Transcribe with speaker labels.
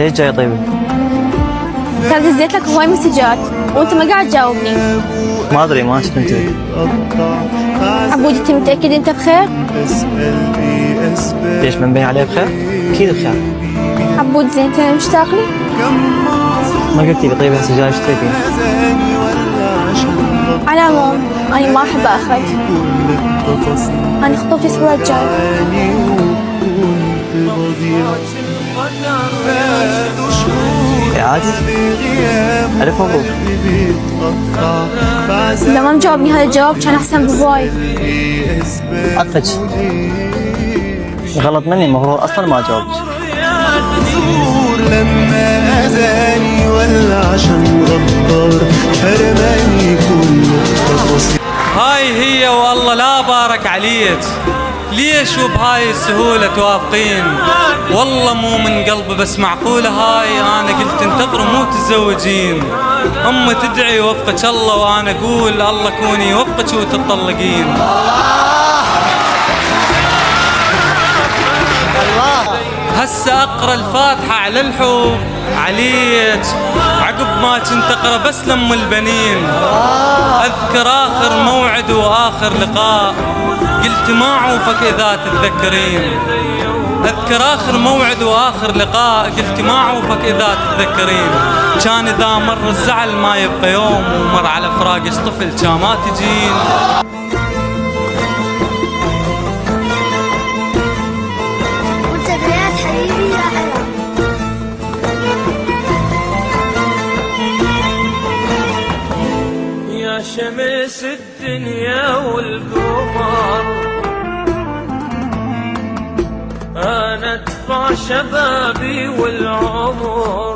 Speaker 1: ليش جاي طيب؟
Speaker 2: كان دزيت لك هواي مسجات وانت ما قاعد تجاوبني.
Speaker 1: ما ادري ما كنت منتبه.
Speaker 2: عبود انت متاكد انت بخير؟
Speaker 1: ليش منبه عليه بخير؟ اكيد بخير.
Speaker 2: عبود زين انت مشتاق لي؟
Speaker 1: ما قلتي لي طيب هسه جاي اشتري فيه.
Speaker 2: على العموم انا ما احب اخذ. انا خطوبتي الاسبوع الجاي.
Speaker 1: عادي؟ ألف مبروك.
Speaker 2: إذا ما مجاوبني هذا الجواب كان أحسن بهواي.
Speaker 1: عفج. غلط مني المفروض أصلا ما جاوبت.
Speaker 3: لما أذاني ولا عشان غدار حرماني كل التفاصيل.
Speaker 4: هاي هي والله لا بارك عليك. ليش وبهاي السهولة توافقين؟ والله مو من قلبي بس معقولة هاي أنا قلت انتظروا مو تتزوجين. أم تدعي وفقك الله وأنا أقول الله كوني وفقك وتطلقين. هسه أقرأ الفاتحة على الحب عليك عقب ما كنت أقرأ بس لم البنين. أذكر آخر موعد وآخر لقاء قلت ما أعوفك إذا تتذكرين. أذكر آخر موعد وآخر لقاء قلت ما أعوفك إذا تتذكرين. كان إذا مر الزعل ما يبقى يوم ومر على فراقش طفل كان ما تجين.
Speaker 2: منتجات حبيبي يا حلا.
Speaker 5: يا شمس الدنيا والقمر أنا أدفع شبابي والعمر